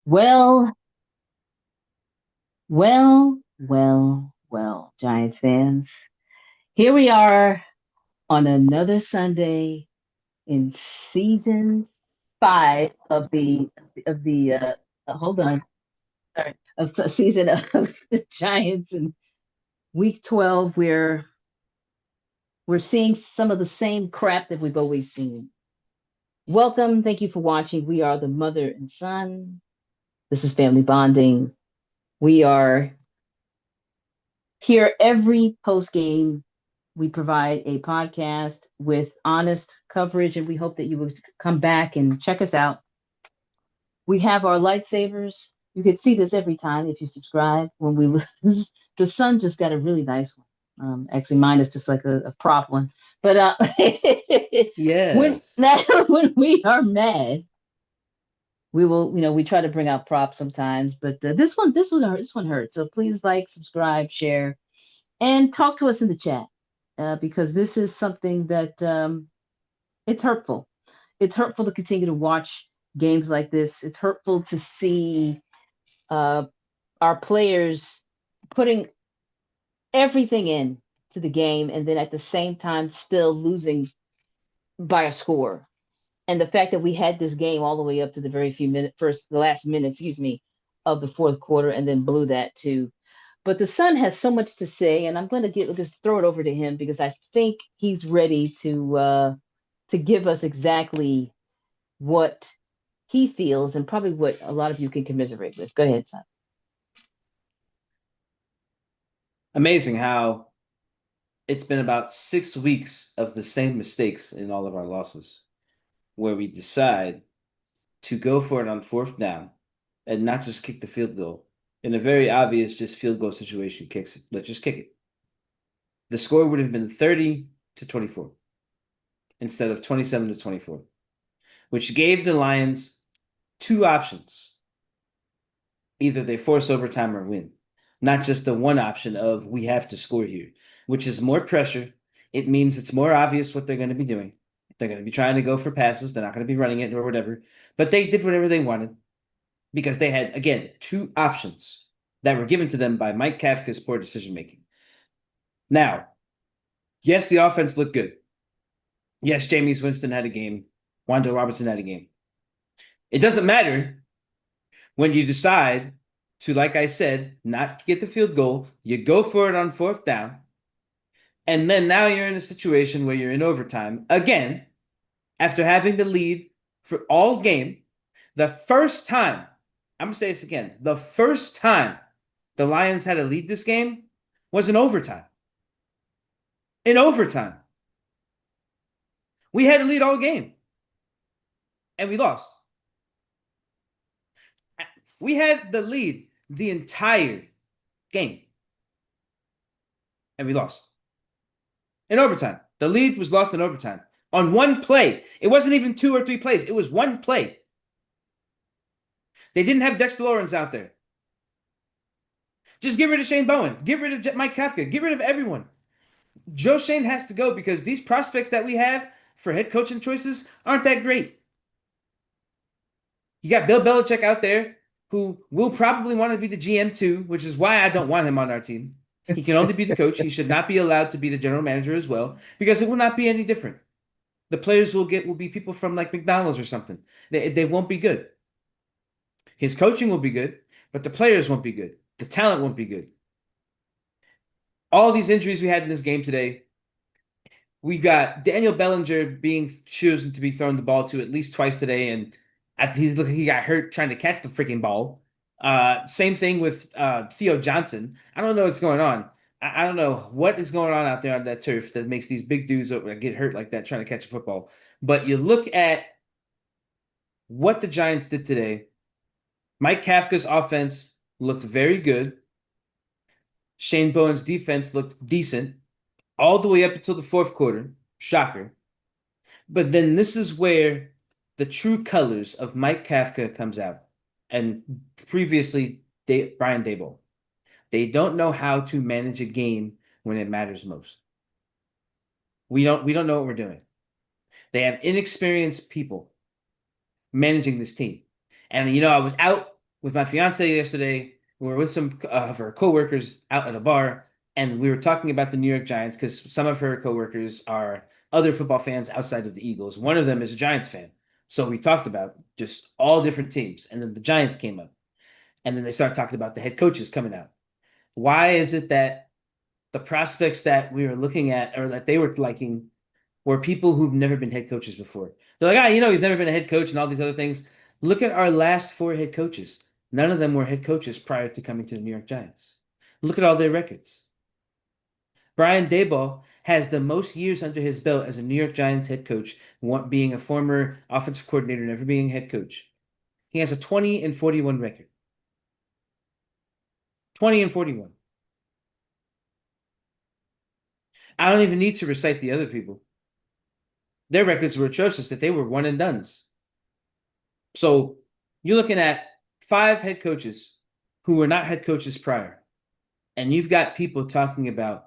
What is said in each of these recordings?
Well, well, Giants fans. Here we are on another Sunday in season 5 of the hold on, sorry, season of the Giants in week 12 where we're seeing some of the same crap that we've always seen. Welcome, thank you for watching. We are the mother and son. This is family bonding. We are here every post game. We provide a podcast with honest coverage, and we hope that you would come back and check us out. We have our lightsabers. You can see this every time if you subscribe when we lose. The sun just got a really nice one. Actually, mine is just like a prop one. But when Yes. now when we are mad, we will, we try to bring out props sometimes. But this one hurt. So please like, subscribe, share, and talk to us in the chat because this is something that it's hurtful. It's hurtful to continue to watch games like this. It's hurtful to see uh, our players putting everything in to the game and then at the same time still losing by a score. And the fact that we had this game all the way up to the very few minutes, the last minute, excuse me, of the fourth quarter, and then blew that too. But the son has so much to say, and I'm going to just throw it over to him because I think he's ready to give us exactly what he feels and probably what a lot of you can commiserate with. Go ahead, son. Amazing how it's been about 6 weeks of the same mistakes in all of our losses, where we decide to go for it on fourth down and not just kick the field goal. In a very obvious just field goal situation, kicks it. Let's just kick it. The score would have been 30-24 instead of 27-24, which gave the Lions two options. Either they force overtime or win. Not just the one option of we have to score here, which is more pressure. It means it's more obvious what they're going to be doing. They're going to be trying to go for passes. They're not going to be running it or whatever. But they did whatever they wanted because they had, again, two options that were given to them by Mike Kafka's poor decision making. Now, yes, the offense looked good. Yes, Jameis Winston had a game. Wando Robertson had a game. It doesn't matter when you decide to, like I said, not get the field goal, you go for it on fourth down, and then now you're in a situation where you're in overtime again after having the lead for all game. The first time, I'm gonna say this again, the first time the Lions had a lead this game was in overtime. In overtime, we had a lead all game and we lost. We had the lead the entire game and we lost. In overtime. The lead was lost in overtime on one play. It wasn't even two or three plays. It was one play. They didn't have Dexter Lawrence out there. Just get rid of Shane Bowen. Get rid of Mike Kafka. Get rid of everyone. Joe Shane has to go because these prospects that we have for head coaching choices aren't that great. You got Bill Belichick out there who will probably want to be the GM too, which is why I don't want him on our team. He can only be the coach. He should not be allowed to be the general manager as well because it will not be any different. The players will be people from like McDonald's or something. They won't be good. His coaching will be good, but the players won't be good. The talent won't be good. All these injuries we had in this game today, we got Daniel Bellinger being chosen to be thrown the ball to at least twice today, and he got hurt trying to catch the freaking ball. Same thing with Theo Johnson. I don't know what's going on. I don't know what is going on out there on that turf that makes these big dudes get hurt like that trying to catch a football. But you look at what the Giants did today. Mike Kafka's offense looked very good. Shane Bowen's defense looked decent all the way up until the fourth quarter. Shocker. But then this is where the true colors of Mike Kafka comes out. And previously, Brian Daboll. They don't know how to manage a game when it matters most. We don't know what we're doing. They have inexperienced people managing this team. And I was out with my fiance yesterday. We were with some of her coworkers out at a bar, and we were talking about the New York Giants because some of her coworkers are other football fans outside of the Eagles. One of them is a Giants fan. So we talked about just all different teams, and then the Giants came up, and then they started talking about the head coaches coming out. Why is it that the prospects that we were looking at or that they were liking were people who've never been head coaches before? They're like, he's never been a head coach and all these other things. Look at our last four head coaches. None of them were head coaches prior to coming to the New York Giants. Look at all their records. Brian Daboll has the most years under his belt as a New York Giants head coach, being a former offensive coordinator, never being a head coach. He has a 20-41 record. 20-41. I don't even need to recite the other people. Their records were atrocious, that they were one and dones. So you're looking at 5 head coaches who were not head coaches prior. And you've got people talking about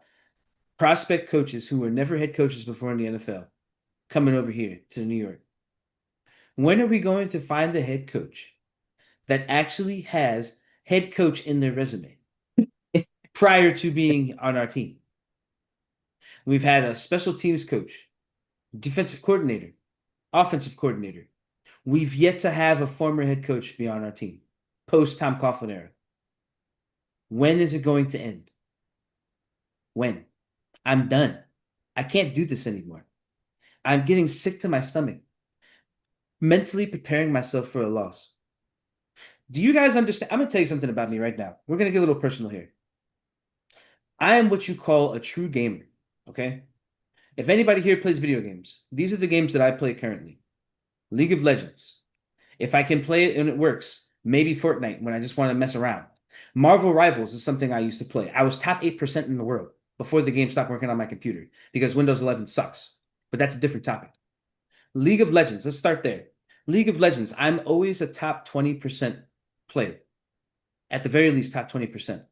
prospect coaches who were never head coaches before in the NFL coming over here to New York. When are we going to find a head coach that actually has head coach in their resume prior to being on our team? We've had a special teams coach, defensive coordinator, offensive coordinator. We've yet to have a former head coach be on our team post Tom Coughlin era. When is it going to end? When? I'm done. I can't do this anymore. I'm getting sick to my stomach. Mentally preparing myself for a loss. Do you guys understand? I'm going to tell you something about me right now. We're going to get a little personal here. I am what you call a true gamer, okay? If anybody here plays video games, these are the games that I play currently. League of Legends. If I can play it and it works, maybe Fortnite when I just want to mess around. Marvel Rivals is something I used to play. I was top 8% in the world before the game stopped working on my computer because Windows 11 sucks. But that's a different topic. League of Legends, let's start there. League of Legends, I'm always a top 20% player. At the very least, top 20%.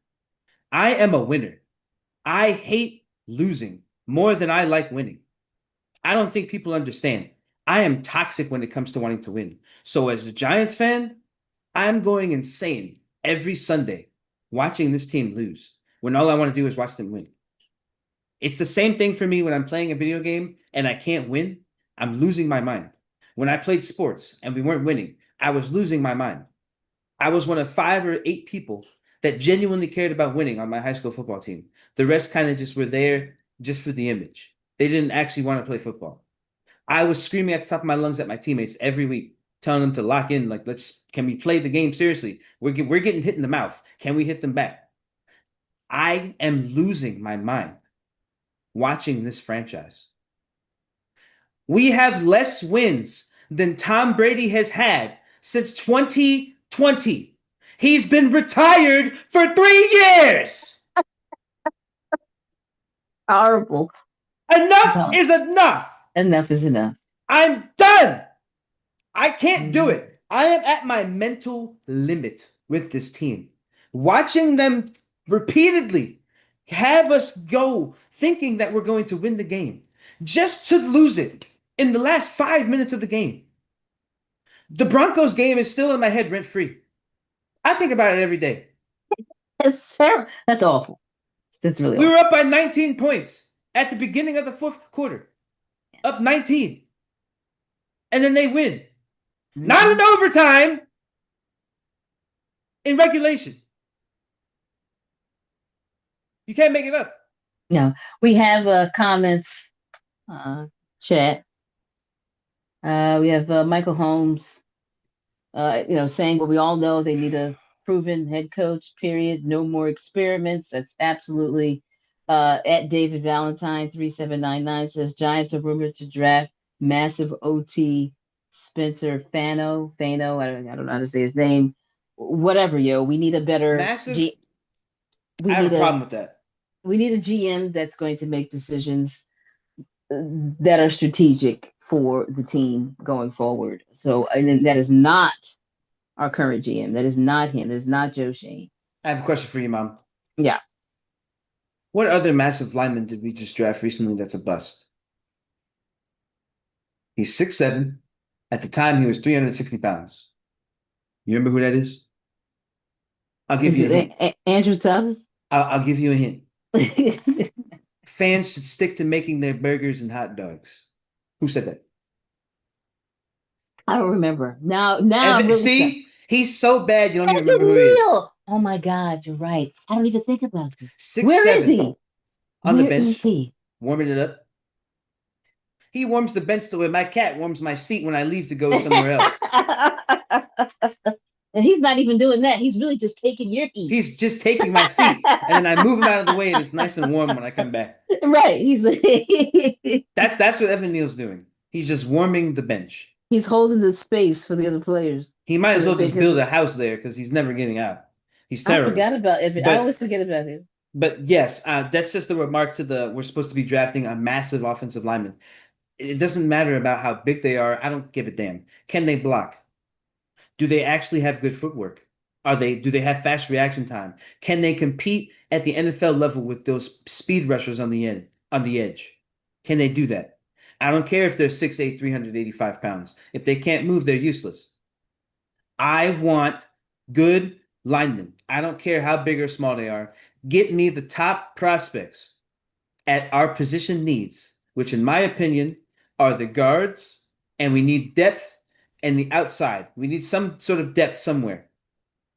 I am a winner. I hate losing more than I like winning. I don't think people understand. I am toxic when it comes to wanting to win. So as a Giants fan, I'm going insane every Sunday watching this team lose when all I want to do is watch them win. It's the same thing for me when I'm playing a video game and I can't win. I'm losing my mind. When I played sports and we weren't winning, I was losing my mind. I was one of 5 or 8 people that genuinely cared about winning on my high school football team. The rest kind of just were there just for the image. They didn't actually want to play football. I was screaming at the top of my lungs at my teammates every week, telling them to lock in. Like, can we play the game seriously? We're getting hit in the mouth. Can we hit them back? I am losing my mind watching this franchise. We have less wins than Tom Brady has had since 2020. He's been retired for 3 years. Horrible. Enough is enough. Enough is enough. I'm done. I can't do it. I am at my mental limit with this team. Watching them repeatedly have us go thinking that we're going to win the game just to lose it in the last 5 minutes of the game. The Broncos game is still in my head rent free. I think about it every day. It's terrible. That's awful. That's really We awful. were up by 19 points at the beginning of the 4th quarter. Up 19. And then they win. Not in overtime. In regulation. You can't make it up. No, we have comments chat. We have Michael Holmes, saying, well, we all know they need a proven head coach, period. No more experiments. That's absolutely at David Valentine 3799 says Giants are rumored to draft massive OT Spencer Fano. I don't know how to say his name. Whatever, we need a better Massive. we I have need a problem with that. We need a GM that's going to make decisions that are strategic for the team going forward. So, and that is not our current GM. That is not him. That is not Joe Shane. I have a question for you, Mom. Yeah. What other massive lineman did we just draft recently that's a bust? He's 6'7". At the time, he was 360 pounds. You remember who that is? I'll give Is you a it hint. Andrew Thomas? I'll give you a hint. I Fans should stick to making their burgers and hot dogs. Who said that? don't remember. Now I'm And really stuck. see, he's so bad you don't even Evan remember who he is. Neal. Oh my God, you're right. I don't even think about this. Six Where is seven he? on the Where is bench, he? warming it up. He warms the bench the way my cat warms my seat when I leave to go somewhere else. And he's not even doing that. He's really just taking your heat. He's just taking my seat, and then I move him out of the way, and it's nice and warm when I come back. Right. He's That's what Evan Neal's doing. He's just warming the bench. he's holding the space for the other players He might so as well that they just can. build a house there because he's never getting out. He's I terrible. forgot about Evan. I But always forget about him. but yes, that's just a remark to the we're supposed to be drafting a massive offensive lineman. It doesn't matter about how big they are. I don't give a damn. Can they block? Do they actually have good footwork? Do they have fast reaction time? Can they compete at the NFL level with those speed rushers on the edge? Can they do that? I don't care if they're 6'8", 385 pounds. If they can't move, they're useless. I want good linemen. I don't care how big or small they are. Get me the top prospects at our position needs, which in my opinion are the guards, and we need depth and the outside. We need some sort of depth somewhere.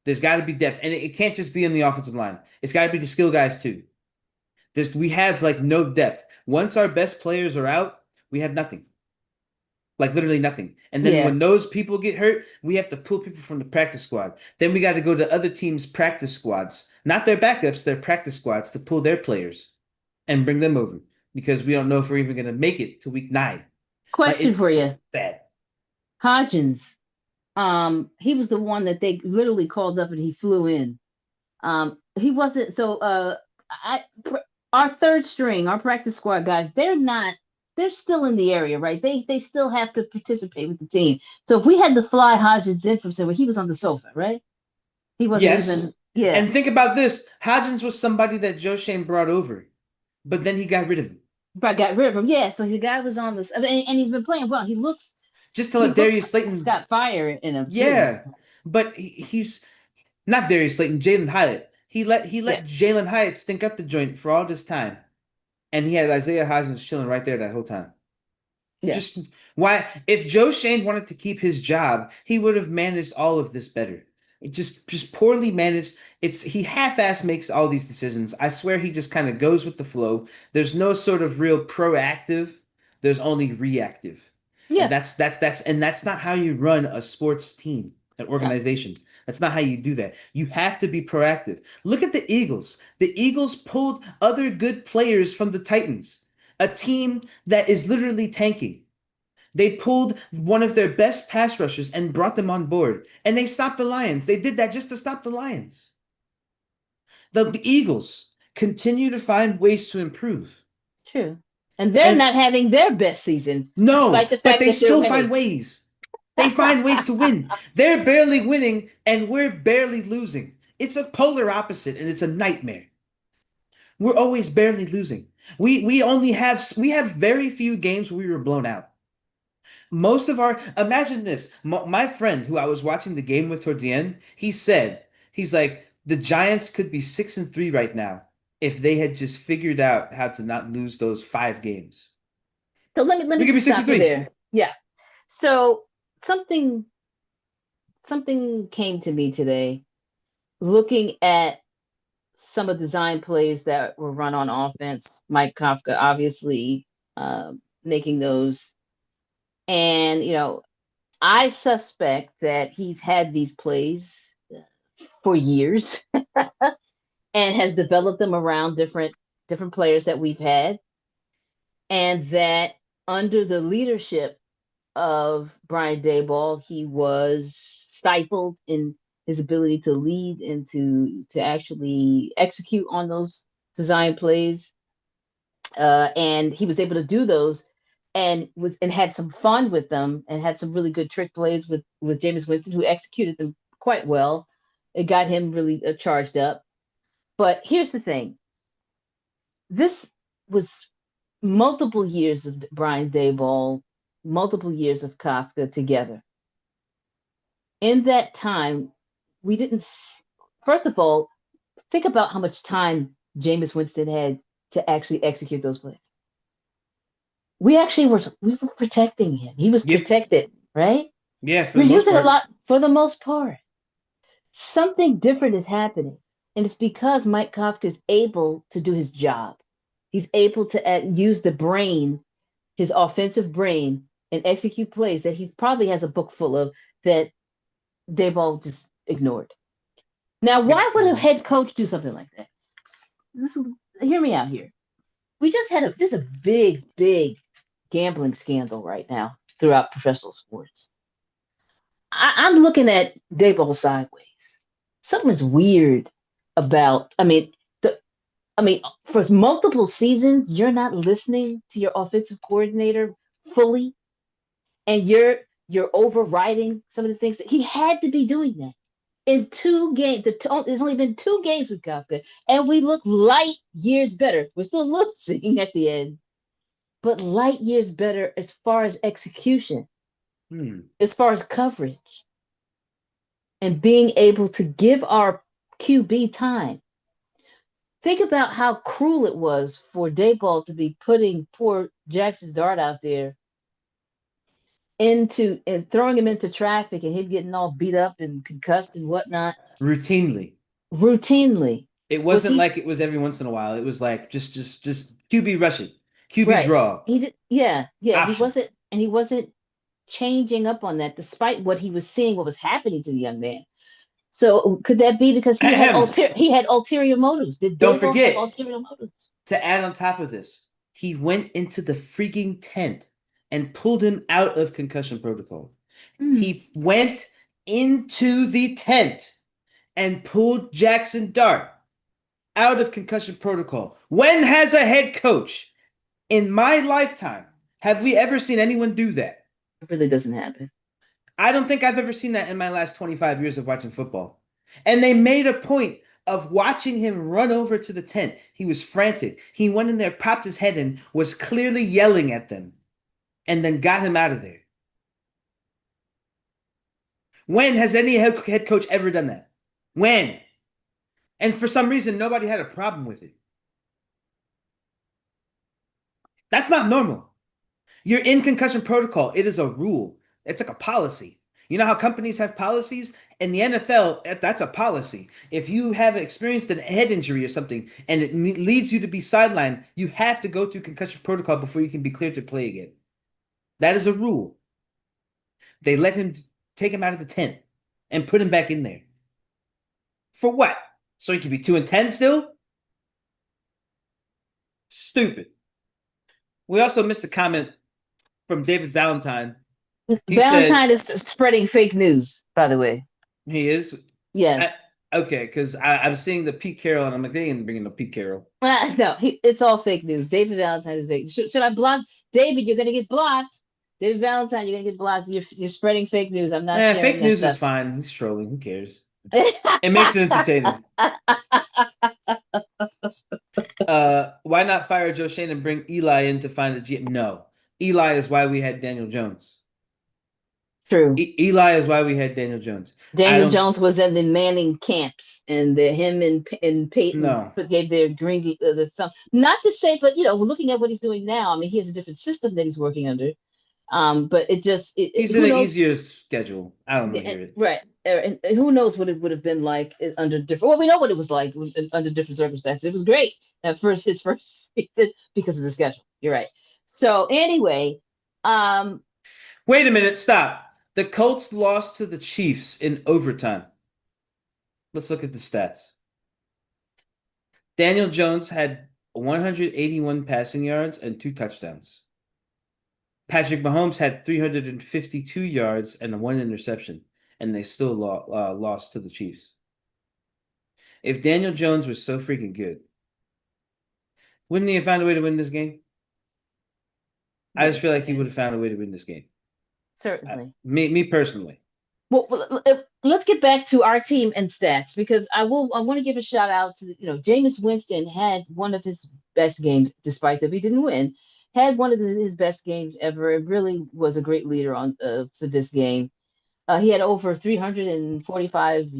There's got to be depth, and it can't just be in the offensive line. It's got to be the skill guys too. We have like no depth. Once our best players are out, we have nothing. Like literally nothing. And then Yeah. when those people get hurt, we have to pull people from the practice squad. Then we got to go to other teams' practice squads, not their backups, their practice squads to pull their players and bring them over because we don't know if we're even going to make it to week 9. Like Question for it's you. bad. Hodgins. He was the one that they literally called up and he flew in. He wasn't so I our third string, our practice squad guys, they're still in the area, right? They still have to participate with the team. So if we had to fly Hodgins in from somewhere, he was on the sofa, right? He wasn't Yes. even, yeah. And think about this. Hodgins was somebody that Joe Shane brought over, but then he got rid of him. But got rid of him. Yeah, so the guy was on this, and he's been playing well. Just to He let looks Darius like he's Slayton, got fire in him too. yeah. But he's not Darius Slayton, Jalen Hyatt. He let Yeah, Jalen Hyatt stink up the joint for all this time. And he had Isaiah Hodgins chilling right there that whole time. yeah, Just why, if Joe Shane wanted to keep his job, he would have managed all of this better. It just poorly managed. He half-ass makes all these decisions. I swear he just kind of goes with the flow. There's no sort of real proactive. There's only reactive. And yeah. that's not how you run a sports team, an No, organization. That's not how you do that. You have to be proactive. Look at the Eagles. The Eagles pulled other good players from the Titans, a team that is literally tanking. They pulled one of their best pass rushers and brought them on board, and they stopped the Lions. They did that just to stop the Lions. The Eagles continue to find ways to improve. true. And they're And not having their best season, no, despite the but fact they that they're still find winning. ways. They find ways to win. They're barely winning, and we're barely losing. It's a polar opposite, and it's a nightmare. We're always barely losing. We have very few games where we were blown out. Most of our imagine this. My friend who I was watching the game with towards the end, he's like the Giants could be 6-3 right now if they had just figured out how to not lose those 5 games. So let me We could be just six and stop you three. there. Yeah. So something something came to me today looking at some of the design plays that were run on offense. Mike Kafka obviously making those, and I suspect that he's had these plays for years and has developed them around different players that we've had, and that under the leadership of Brian Daboll, he was stifled in his ability to lead and to actually execute on those design plays. And he was able to do those and had some fun with them and had some really good trick plays with Jameis Winston, who executed them quite well. It got him really charged up. But here's the thing: this was multiple years of Brian Daboll, multiple years of Kafka together. In that time, we didn't. First of all, think about how much time Jameis Winston had to actually execute those plays. We were protecting him. He was Yeah, protected, right? yeah, for We're the most using a part. lot for the most part. Something different is happening. And it's because Mike Kafka is able to do his job. He's able to use the brain, his offensive brain, and execute plays that he probably has a book full of that Daboll just ignored. Now, why would a Mhm. head coach do something like that? This, hear me out here. We just had this is a big gambling scandal right now throughout professional sports. I'm looking at Daboll sideways. Something's weird about. I mean, for multiple seasons, you're not listening to your offensive coordinator fully, and you're overriding some of the things that he had to be doing that in 2 games. There's only been 2 games with Kafka, and we look light years better. We're still losing at the end, but light years better as far as execution, Hmm. as far as coverage, and being able to give our QB time. Think about how cruel it was for Dayball to be putting poor Jaxson Dart out there into and throwing him into traffic and him getting all beat up and concussed and whatnot Routinely. routinely. It Was wasn't he like it was every once in a while. It was like just QB rushing, QB right? draw He did, yeah. He option. wasn't, and he wasn't changing up on that, despite what he was seeing, what was happening to the young man. So could that be because Ahem. he had ulterior motives? Did Don't Dayball have forget ulterior motives? to add on top of this, he went into the freaking tent and pulled him out of concussion protocol. Hmm. He went into the tent and pulled Jaxson Dart out of concussion protocol. When has a head coach in my lifetime have we ever seen anyone do that? It really doesn't happen. I don't think I've ever seen that in my last 25 years of watching football. And they made a point of watching him run over to the tent. He was frantic. He went in there, popped his head in, was clearly yelling at them, and then got him out of there. When has any head coach ever done that? When? And for some reason, nobody had a problem with it. That's not normal. You're in concussion protocol. It is a rule. It's like a policy. You know how companies have policies? In the NFL, that's a policy. If you have experienced a head injury or something and it leads you to be sidelined, you have to go through concussion protocol before you can be cleared to play again. That is a rule. They let him take him out of the tent and put him back in there. For what? So he could be 2-10 still? Stupid. We also missed a comment from David Valentine. He said Valentine is spreading fake news, by the way. he is. I, Yes. okay, because I'm seeing the Pete Carroll, and I'm like, they ain't bringing no Pete Carroll. No, it's all fake news. David Valentine is fake. Should I block David? You're gonna get blocked. David Valentine, you're gonna get blocked. You're spreading fake news. I'm not sharing Fake that news is stuff. fine. He's trolling. Who cares? It makes it entertaining. Why not fire Joe Shane and bring Eli in to find a GM? No, Eli is why we had Daniel Jones. True. Eli is why we had Daniel Jones. I Daniel don't. Jones was in the Manning camps, and him and Peyton No, gave their green the thumb. Not to say, but looking at what he's doing now, I mean, he has a different system that he's working under. But he's in who an knows? easier schedule. I don't want to hear it. Right. And who knows what it would have been like under different. Well, we know what it was like under different circumstances. It was great at his first season because of the schedule. You're right. So anyway, um, Wait a minute. Stop. The Colts lost to the Chiefs in overtime. Let's look at the stats. Daniel Jones had 181 passing yards and 2 touchdowns. Patrick Mahomes had 352 yards and 1 interception, and they still lost to the Chiefs. If Daniel Jones was so freaking good, wouldn't he have found a way to win this game? I just feel like he would have found a way to win this game. certainly. Me personally. Well, let's get back to our team and stats because I want to give a shout out to Jameis Winston had one of his best games, despite that he didn't win. Had one of his best games ever. It really was a great leader on for this game. He had over 345,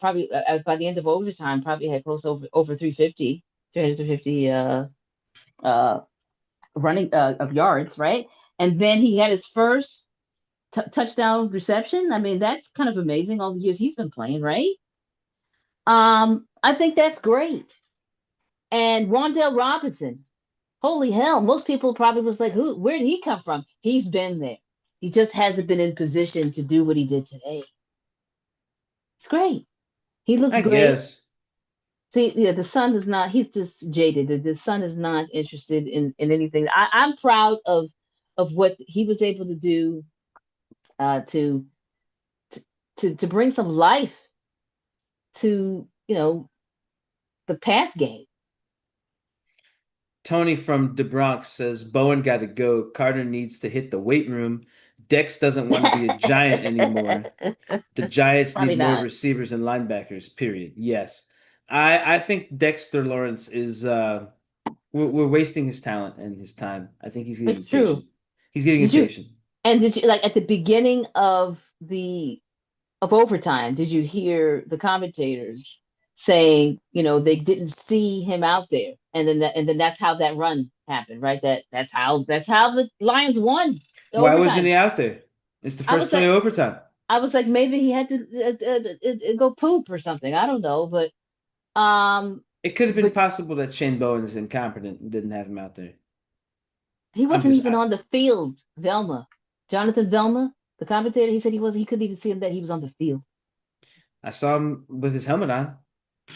probably by the end of overtime, probably had close over 350, 350 uh, running of yards, right? And then he had his first touchdown reception. I mean, that's kind of amazing all the years he's been playing, right? I think that's great. And Wandale Robinson, holy hell, most people probably was like, who, where did he come from? He's been there. He just hasn't been in position to do what he did today. It's great. He looks I great. guess. See, yeah, the son is not, he's just jaded. The son is not interested in anything. I'm proud of what he was able to do uh, to, to bring some life to, the pass game. Tony from the Bronx says Bowen got to go. Carter needs to hit the weight room. Dex doesn't want to be a Giant anymore. The Giants Probably need more not. receivers and linebackers, period. Yes. I think Dexter Lawrence is we're wasting his talent and his time. I think he's getting It's true. impatient. He's getting Did you impatient. did you like at the beginning of overtime, did you hear the commentators saying, they didn't see him out there, and then that's how that run happened, right? That's how the Lions won the Why wasn't overtime. he out there? It's the I first was play like, of overtime. maybe he had to go poop or something. I don't know, um, It could have been but possible that Shane Bowen is incompetent and didn't have him out there. he I'm wasn't just even on the field. Jonathan Velma, the commentator, he said he couldn't even see him that he was on the field. I saw him with his helmet on. I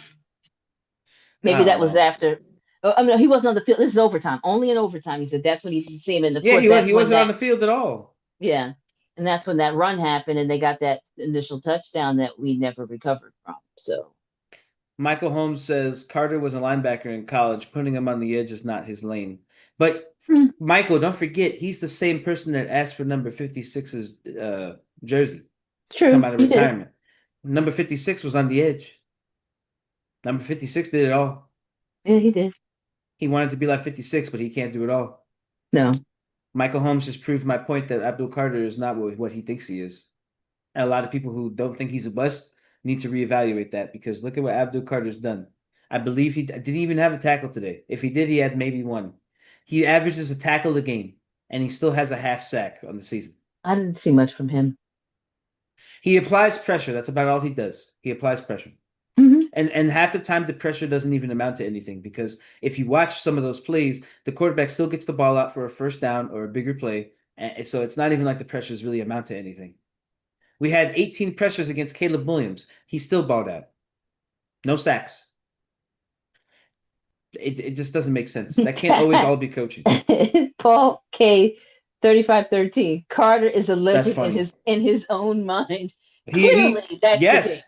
Maybe don't that was know. after. I mean, he wasn't on the field. This is overtime. Only in overtime. He said that's when he didn't see him. And of Yeah, course, he that's when wasn't on that, the field at all. yeah. And that's when that run happened and they got that initial touchdown that we never recovered from. So, Michael Holmes says Carter was a linebacker in college. Putting him on the edge is not his lane. But hmm, Michael, don't forget, he's the same person that asked for number 56's jersey it's to come true. out of He did. retirement. Number 56 was on the edge. Number 56 did it all. Yeah, he did. He wanted to be like 56, but he can't do it all. No, Michael Holmes just proved my point that Abdul Carter is not what he thinks he is. And a lot of people who don't think he's a bust need to reevaluate that because look at what Abdul Carter's done. I believe he didn't even have a tackle today. If he did, he had maybe one. He averages a tackle a game, and he still has a half sack on the season. I didn't see much from him. He applies pressure. That's about all he does. He applies pressure. Hmm. And half the time the pressure doesn't even amount to anything because if you watch some of those plays, the quarterback still gets the ball out for a first down or a bigger play. And so it's not even like the pressures really amount to anything. We had 18 pressures against Caleb Williams. He still balled out. No sacks. It just doesn't make sense. That can't always all be coaching. Paul K. 3513. Carter is a That's legend funny. in his own mind. He Clearly, that's the thing. yes.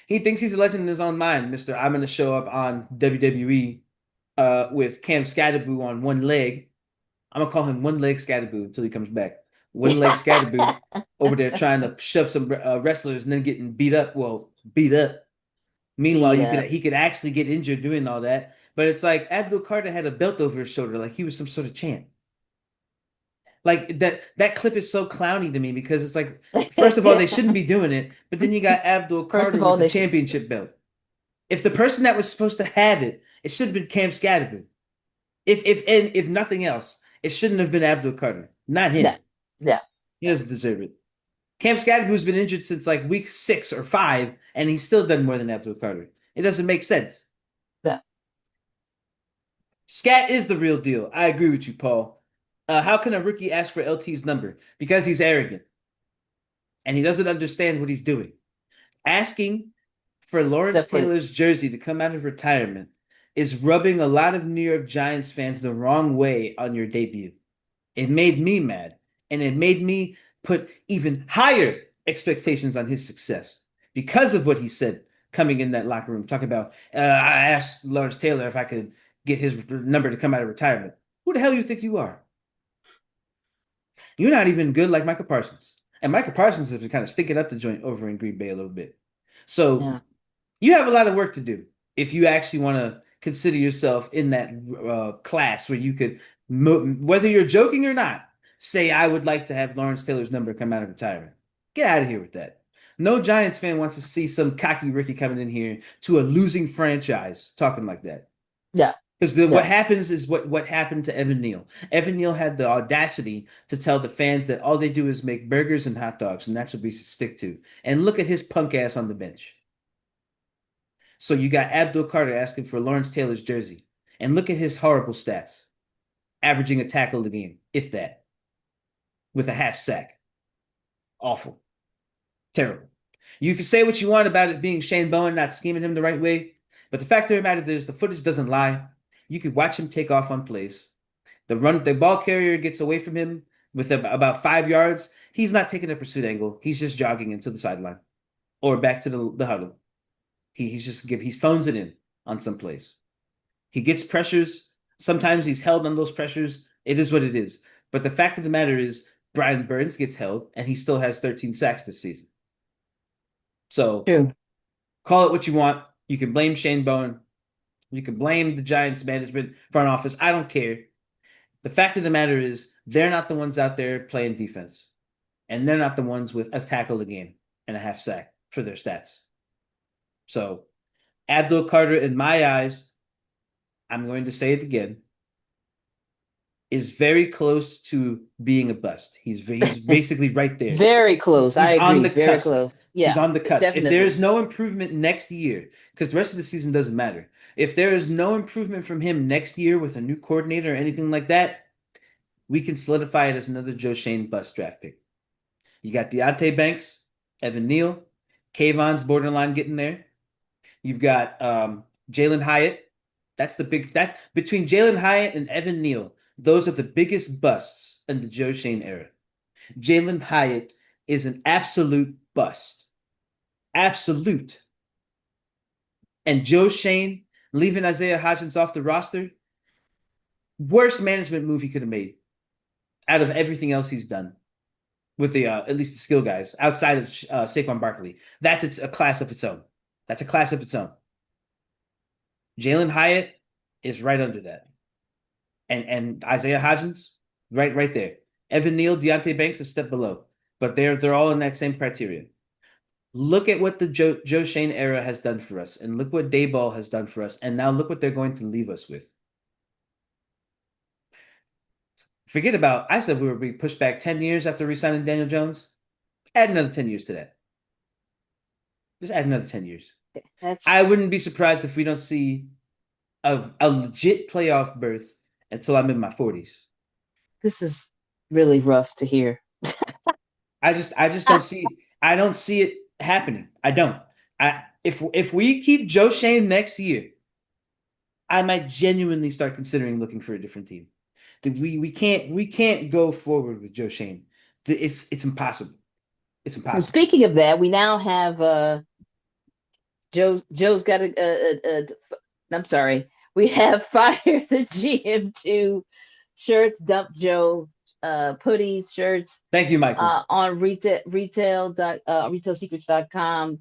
He thinks he's a legend in his own mind, Mr. I'm gonna show up on WWE with Cam Scatterboo on one leg. I'm gonna call him one leg Scatterboo until he comes back. One leg Scatterboo over there trying to shove some wrestlers and then getting beat up. Well, beat up. Meanwhile, Beat up. he could actually get injured doing all that. But it's like Abdul Carter had a belt over his shoulder, like he was some sort of champ. Like that clip is so clowny to me because it's like, first of all, they shouldn't be doing it, but then you got Abdul First Carter of all, with the they should. championship belt. If the person that was supposed to have it, it should have been Cam Scattergood. If nothing else, it shouldn't have been Abdul Carter, not No, him. no, He doesn't deserve it. Cam Scattergood's been injured since like week 6 or 5, and he's still done more than Abdul Carter. It doesn't make sense. no. Scat is the real deal. I agree with you, Paul. How can a rookie ask for LT's number? Because he's arrogant and he doesn't understand what he's doing. Asking for Lawrence Definitely. Taylor's jersey to come out of retirement is rubbing a lot of New York Giants fans the wrong way on your debut. It made me mad, and it made me put even higher expectations on his success because of what he said coming in that locker room, talking about, I asked Lawrence Taylor if I could get his number to come out of retirement. Who the hell you think you are? You're not even good like Michael Parsons. And Michael Parsons has been kind of stinking up the joint over in Green Bay a little bit. So Yeah. you have a lot of work to do if you actually want to consider yourself in that class where you could, whether you're joking or not, say, I would like to have Lawrence Taylor's number come out of retirement. Get out of here with that. No Giants fan wants to see some cocky Ricky coming in here to a losing franchise talking like that. Yeah, Because what yeah, happens is what happened to Evan Neal. Evan Neal had the audacity to tell the fans that all they do is make burgers and hot dogs, and that's what we should stick to. And look at his punk ass on the bench. So you got Abdul Carter asking for Lawrence Taylor's jersey. And look at his horrible stats. Averaging a tackle a game, if that, with a half sack. Awful. Terrible. You can say what you want about it being Shane Bowen not scheming him the right way, but the fact of the matter is the footage doesn't lie. You could watch him take off on plays. The ball carrier gets away from him with about 5 yards. He's not taking a pursuit angle. He's just jogging into the sideline or back to the huddle. He phones it in on some plays. He gets pressures. Sometimes he's held on those pressures. It is what it is. But the fact of the matter is, Brian Burns gets held, and he still has 13 sacks this season. So true. call it what you want. You can blame Shane Bowen. You can blame the Giants management, front office. I don't care. The fact of the matter is, they're not the ones out there playing defense. And they're not the ones with a tackle a game and a half sack for their stats. So Abdul Carter, in my eyes, I'm going to say it again, is very close to being a bust. He's basically right there. Very close. I He's on agree. the Very cusp. close. He's Yeah, on the cusp. If there definitely. is no improvement next year, because the rest of the season doesn't matter. If there is no improvement from him next year with a new coordinator or anything like that, we can solidify it as another Joe Shane bust draft pick. You got Deontay Banks, Evan Neal, Kayvon's borderline getting there. You've got Jalen Hyatt. That's between Jalen Hyatt and Evan Neal. Those are the biggest busts in the Joe Shane era. Jalen Hyatt is an absolute bust. Absolute. And Joe Shane leaving Isaiah Hodgins off the roster, worst management move he could have made out of everything else he's done with the at least the skill guys outside of Saquon Barkley. That's a class of its own. That's a class of its own. Jalen Hyatt is right under that. And Isaiah Hodgins, right there. Evan Neal, Deontay Banks, a step below. But they're all in that same criteria. Look at what the Joe Shane era has done for us, and look what Daboll has done for us, and now look what they're going to leave us with. Forget about, I said we were being pushed back 10 years after re-signing Daniel Jones. Add another 10 years to that. Just add another 10 years. I wouldn't be surprised if we don't see a legit playoff berth until I'm in my 40s. This is really rough to hear. I just don't see it happening. I don't. If we keep Joe Shane next year, I might genuinely start considering looking for a different team. We can't go forward with Joe Shane. It's impossible. It's And impossible. speaking of that, we now have Joe's got I'm sorry. We have Fire the GM2 shirts, Dump Joe hoodies, shirts. Thank you, Michael. On retailsecrets.com.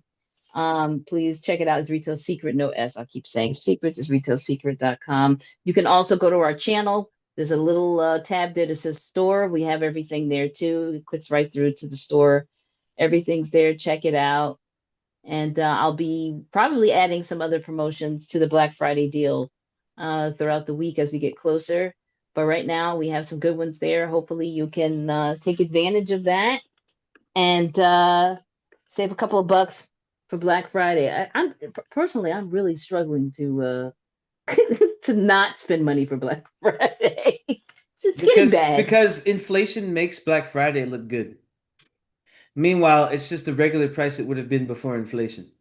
Please check it out. It's Retail Secret, no S. I'll keep saying secrets. It's retailsecret.com. You can also go to our channel. There's a little tab there that says store. We have everything there too. It clicks right through to the store. Everything's there. Check it out. And I'll be probably adding some other promotions to the Black Friday deal throughout the week as we get closer. But right now we have some good ones there. Hopefully you can take advantage of that and save a couple of bucks for Black Friday. I'm personally, I'm really struggling to to not spend money for Black Friday. It's getting bad. Because inflation makes Black Friday look good. Meanwhile, it's just the regular price it would have been before inflation.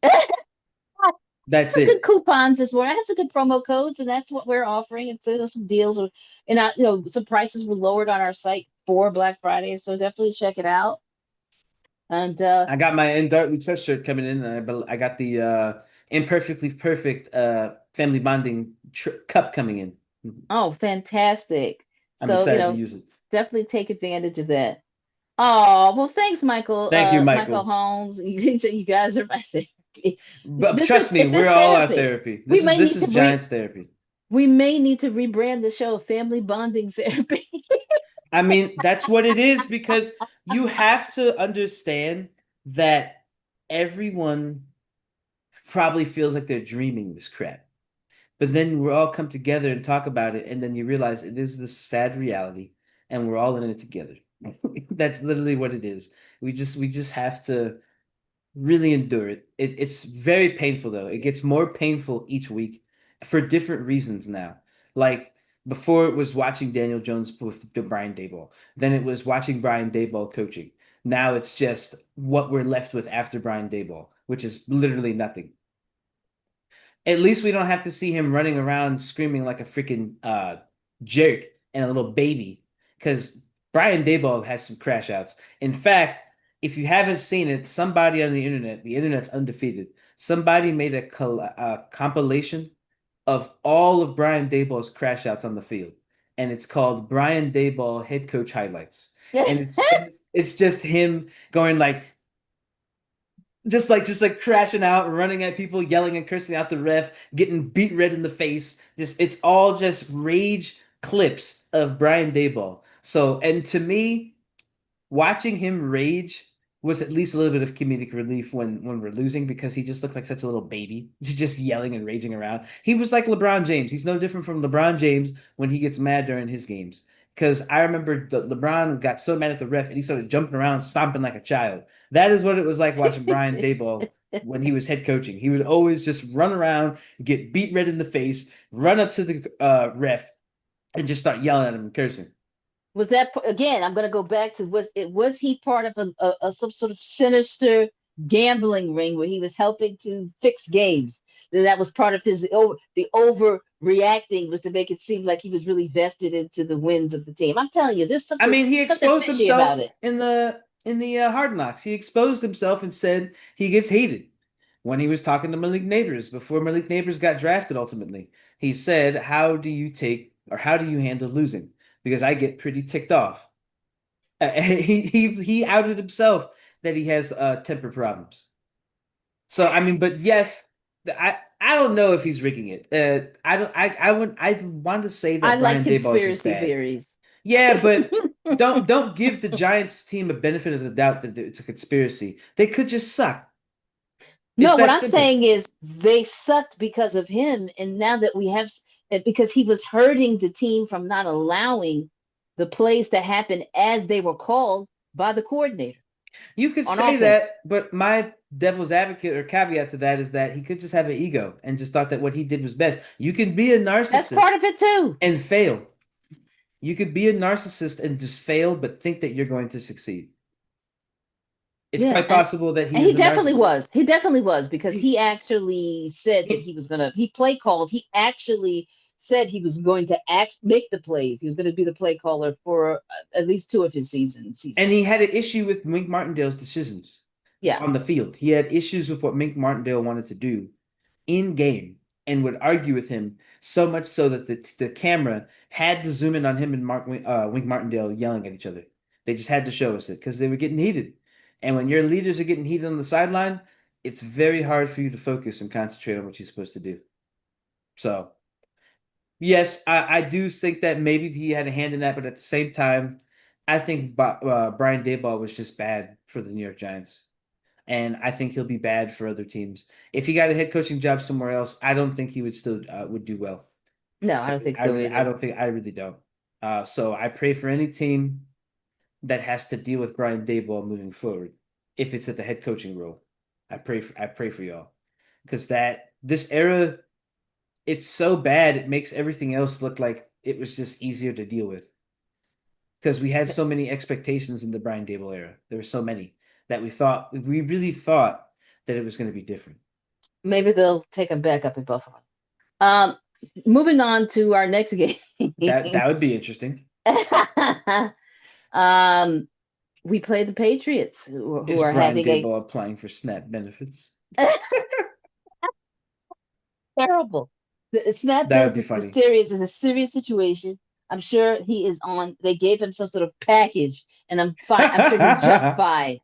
That's it. Good coupons this morning. I had some good promo codes, and that's what we're offering. It's some deals, and some prices were lowered on our site for Black Friday. So definitely check it out. And I got my Dart We Trust shirt coming in, and I got the Imperfectly Perfect Family Bonding cup coming in. Oh, fantastic! I'm so excited to use it. Definitely take advantage of that. Oh, well, thanks, Michael. Thank you, Michael Holmes. You guys are my therapy. But trust me, we're all our therapy. This is Giants therapy. We may need to rebrand the show Family Bonding Therapy. I mean, that's what it is, because you have to understand that everyone probably feels like they're dreaming this crap. But then we all come together and talk about it, and then you realize it is this sad reality, and we're all in it together. That's literally what it is. We just have to really endure it. It's very painful though. It gets more painful each week for different reasons now. Like before it was watching Daniel Jones with Brian Daboll. Then it was watching Brian Daboll coaching. Now it's just what we're left with after Brian Daboll, which is literally nothing. At least we don't have to see him running around screaming like a freaking jerk and a little baby. Because Brian Daboll has some crash outs. In fact, if you haven't seen it, somebody on the internet's undefeated. Somebody made a compilation of all of Brian Daboll's crash outs on the field, and it's called Brian Daboll Head Coach Highlights. And it's just him going like just like crashing out, running at people, yelling and cursing out the ref, getting beat red in the face. Just it's all just rage clips of Brian Daboll. So, and to me, watching him rage was at least a little bit of comedic relief when we're losing because he just looked like such a little baby, just yelling and raging around. He was like LeBron James. He's no different from LeBron James when he gets mad during his games. Because I remember LeBron got so mad at the ref and he started jumping around, stomping like a child. That is what it was like watching Brian Daboll when he was head coaching. He would always just run around, get beat red in the face, run up to the ref, and just start yelling at him and cursing. Was that again? I'm going to go back to was he part of some sort of sinister gambling ring where he was helping to fix games? That was part of the overreacting was to make it seem like he was really vested into the wins of the team. I'm telling you, there's I mean, he something exposed fishy about himself it. in the Hard Knocks. He exposed himself and said he gets hated when he was talking to Malik Neighbors before Malik Neighbors got drafted ultimately. He said, "How do you take or how do you handle losing? Because I get pretty ticked off." He outed himself that he has temper problems. So I mean, but yes, I don't know if he's rigging it. I want to say I that like Brian Daboll is just conspiracy bad. theories. Yeah, but don't give the Giants team a benefit of the doubt that it's a conspiracy. They could just suck. It's No, what that I'm simple. saying is they sucked because of him, and now that we have, because he was hurting the team from not allowing the plays to happen as they were called by the coordinator You could on say offense. that, but my devil's advocate or caveat to that is that he could just have an ego and just thought that what he did was best. You can be a That's part narcissist of it too. and fail. You could be a narcissist and just fail, but think that you're going to succeed. It's Yeah, quite possible that he and is he a definitely narcissist. was. He definitely was because He, he actually said that he, he was gonna. He play called. He actually said he was going to make the plays. He was going to be the play caller for at least two of his seasons. He and said, he had an issue with Mink Martindale's decisions "Yeah, on the field. He had issues with what Mink Martindale wanted to do in game and would argue with him so much so that the camera had to zoom in on him and Wink Martindale yelling at each other. They just had to show us it because they were getting heated. And when your leaders are getting heated on the sideline, it's very hard for you to focus and concentrate on what you're supposed to do. So, yes, I do think that maybe he had a hand in that, but at the same time, I think Brian Daboll was just bad for the New York Giants. And I think he'll be bad for other teams. If he got a head coaching job somewhere else, I don't think he would still would do well. no, I don't think so I either." don't think I really don't. So I pray for any team that has to deal with Brian Daboll moving forward, if it's at the head coaching role. I pray for y'all because that this era it's so bad it makes everything else look like it was just easier to deal with because we had so many expectations in the Brian Daboll era. There were so many that we really thought that it was going to be different. Maybe they'll take him back up in Buffalo. Um, moving on to our next game. That would be interesting. um, we play the Patriots, who Is are Brian having a Daboll applying for SNAP benefits? terrible. The SNAP That would be benefits funny. mysterious is a serious situation. I'm sure he is on. They gave him some sort of package, and I'm fine. I'm sure he's just fine.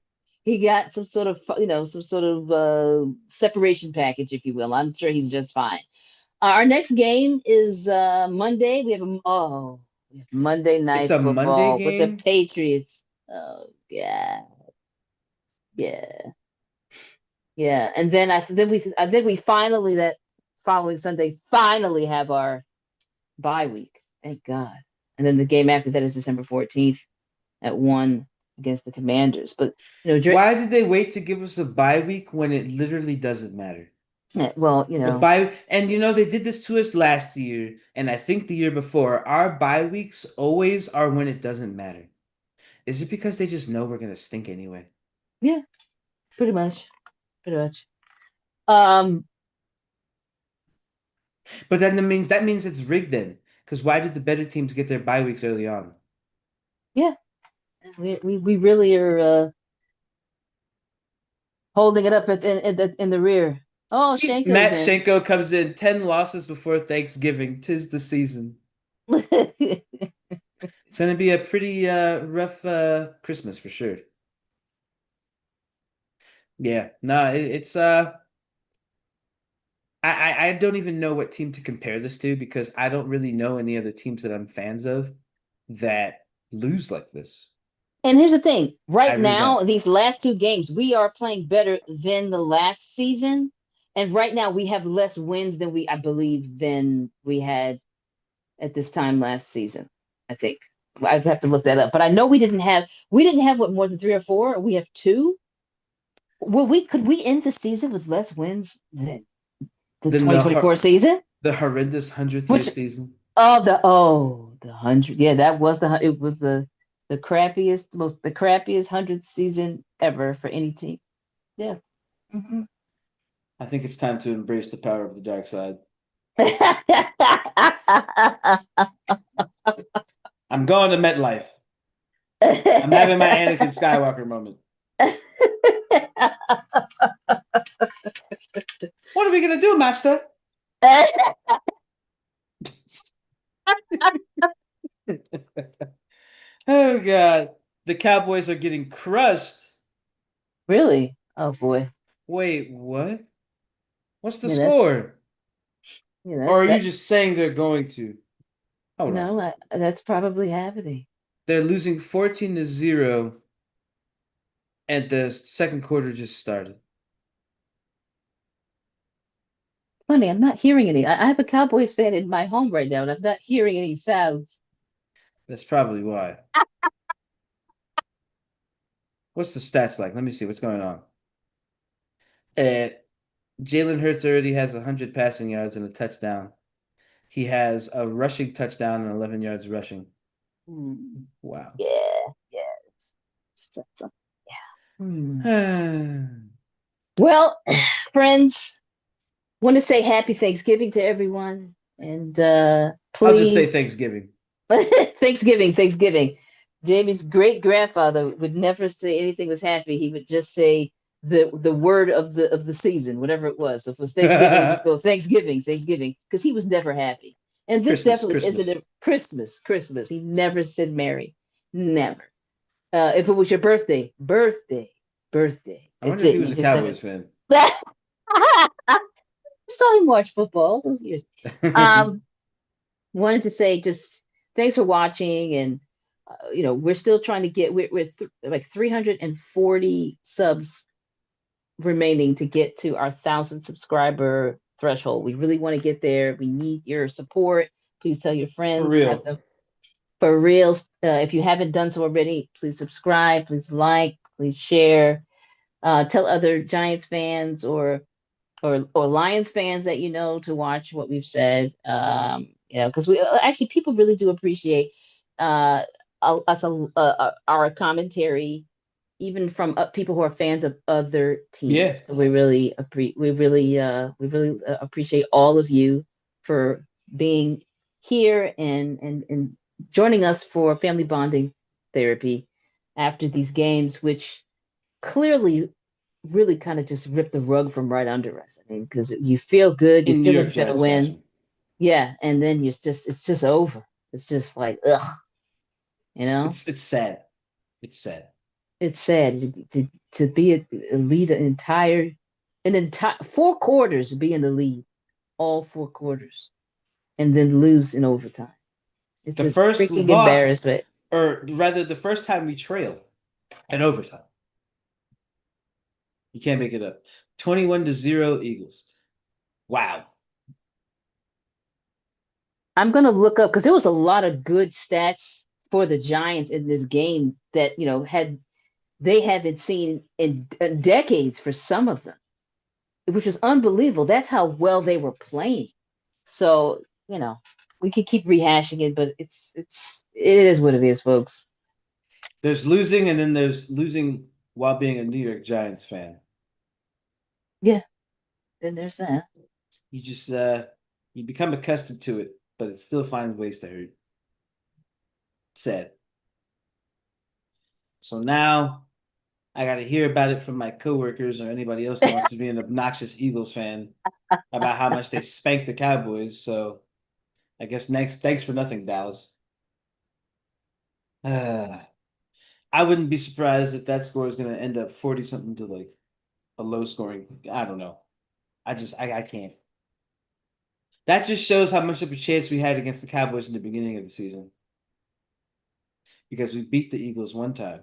He got some sort of, some sort of separation package, if you will. I'm sure he's just fine. Our next game is Monday. We have Monday It's night a Monday football with the game. Patriots. Oh yeah, yeah. Yeah, and then we finally that following Sunday finally have our bye week. Thank God. And then the game after that is December 14th at 1 against the Commanders. But Why did they wait to give us a bye week when it literally doesn't matter? well, The bye, and they did this to us last year, and I think the year before. Our bye weeks always are when it doesn't matter. Is it because they just know we're gonna stink anyway? yeah, pretty much, pretty much. Um, But then that means it's rigged then. Because why did the better teams get their bye weeks early on? yeah, we really are holding it up in the rear. Oh, Shanko's Matt in. Shenko comes in 10 losses before Thanksgiving. 'Tis the season. It's gonna be a pretty rough Christmas for sure. Yeah, no, it's I don't even know what team to compare this to because I don't really know any other teams that I'm fans of that lose like this. And here's the thing, I right really don't. now, these last two games, we are playing better than the last season. And right now we have less wins than I believe, than we had at this time last season. I think. I'd have to look that up. But I know we didn't have what, more than three or four? We have two. Well, could we end the season with less wins than the Then the 2024 season? the horrendous 100th year Which season. the 100. Yeah, that was it was the crappiest 100th season ever for any team. Yeah. Mhm. I think it's time to embrace the power of the dark side. I'm going to MetLife. I'm having my Anakin Skywalker moment. What are we gonna do, Master? Oh God. The Cowboys are getting crushed. Really? Oh boy. Wait, what? What's the Yeah, that score? Or that are you that just saying they're going to? Hold on. no, that's probably happening. They're losing 14-0, and the second quarter just started. Funny, I'm not hearing any. I have a Cowboys fan in my home right now, and I'm not hearing any sounds. That's probably why. What's the stats like? Let me see what's going on. Uh, Jalen Hurts already has 100 passing yards and a touchdown. He has a rushing touchdown and 11 yards rushing. Hmm. Wow. Yeah, yeah. Yeah. Hmm. I'll Well, friends, want to say happy Thanksgiving to everyone, and just say please, Thanksgiving. Thanksgiving. Jamie's great grandfather would never say anything was happy. He would just say the word of the season, whatever it was. So if it was Thanksgiving, he would just go Thanksgiving, because he was never happy. And this Christmas, definitely isn't Christmas. a Christmas. He never said Merry, never. If it was your birthday. I That's wonder if it. he You was a just never. Cowboys fan. Saw him watch football all those years. Um, Wanted to say just thanks for watching, and we're still trying to get like 340 subs remaining to get to our 1,000 subscriber threshold. We really want to get there. We need your support. Please tell your For friends, have real. them for real. If you haven't done so already, please subscribe, please like, please share. Tell other Giants fans or Lions fans that to watch what we've said. Because we actually, people really do appreciate uh us our commentary, even from people who are fans of other teams. Yeah. So we really appreciate all of you for being here and joining us for family bonding therapy after these games, which clearly really kind of just ripped the rug from right under us. I mean, because you feel good, you In New feel like York you're gonna Giants win, fashion. yeah, and then it's just over. It's just like ugh, you know. It's sad. It's sad. It's sad to be a lead an entire 4 quarters, to be in the lead, all 4 quarters, and then lose in overtime. It's The a first freaking loss, embarrassment. or rather, the first time we trailed in overtime. You can't make it up. 21-0 Eagles. Wow. I'm gonna look up because there was a lot of good stats for the Giants in this game that they haven't seen in decades for some of them, which is unbelievable. That's how well they were playing. So, we could keep rehashing it, but it is what it is, folks. There's losing, and then there's losing while being a New York Giants fan. Yeah, then there's that. You just you become accustomed to it, but it still finds ways to hurt. Sad. So now I got to hear about it from my coworkers or anybody else that wants to be an obnoxious Eagles fan about how much they spanked the Cowboys. So I guess next, thanks for nothing, Dallas. I wouldn't be surprised if that score is going to end up 40 something to like a low scoring. I don't know. I can't. That just shows how much of a chance we had against the Cowboys in the beginning of the season. Because we beat the Eagles one time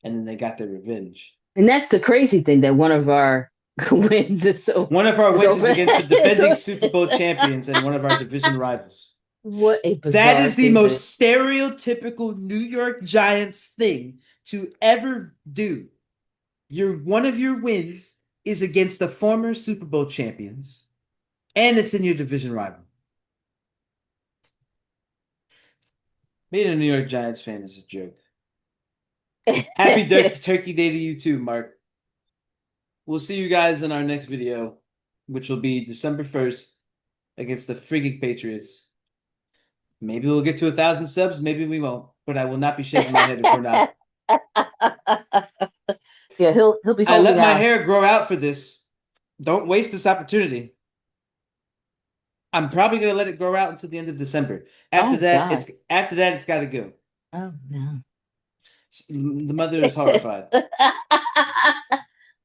and then they got their revenge. And that's the crazy thing that one of our wins is one of our wins is over. against the defending Super Bowl champions and one of our division rivals. What a bizarre That is the season. most stereotypical New York Giants thing to ever do. One of your wins is against the former Super Bowl champions, and it's in your division rival. Being a New York Giants fan is a joke. Happy Turkey Day to you too, Mark. We'll see you guys in our next video, which will be December 1st against the frigging Patriots. Maybe we'll get to 1,000 subs, maybe we won't, but I will not be shaking my head if we're not. Yeah, he'll be holding I let my out. hair grow out for this. Don't waste this opportunity. I'm probably gonna let it grow out until the end of December. After that, it's got to go. Oh no. The mother is horrified.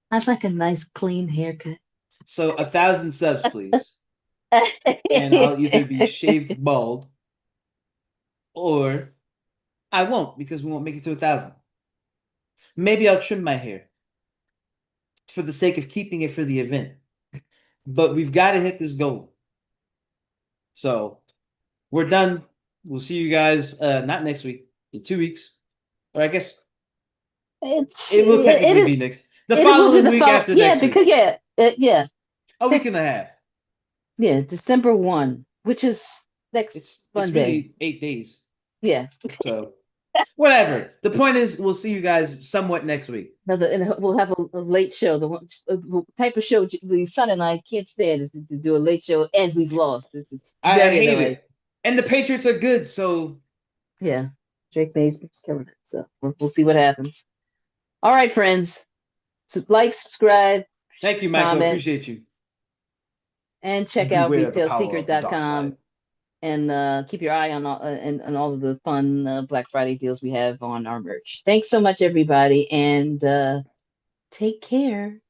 I'd like a nice clean haircut. So 1,000 subs, please. And I'll either be shaved bald or I won't because we won't make it to 1,000. Maybe I'll trim my hair for the sake of keeping it for the event. But we've got to hit this goal. So we're done. We'll see you guys not next week, in 2 weeks. Or I guess it will technically be next. The following week after next week. Yeah. A week and a half. Yeah, December 1, which is next Monday. It's really 8 days. Yeah. So whatever. The point is, we'll see you guys somewhat next week. And we'll have a late show. The type of show the son and I can't stand is to do a late show and we've lost. I hate it. And the Patriots are good, so yeah. Drake May's killing it. So we'll see what happens. All right, friends. Like, subscribe. Thank you, Michael. Comment, appreciate you. And check out retailsecret.com and keep your eye on all of the fun Black Friday deals we have on our merch. Thanks so much, everybody, and take care.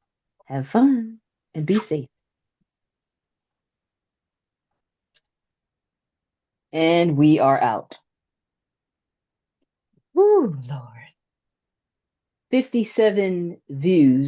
Have fun and be safe. And we are out. Ooh, Lord. 57 views.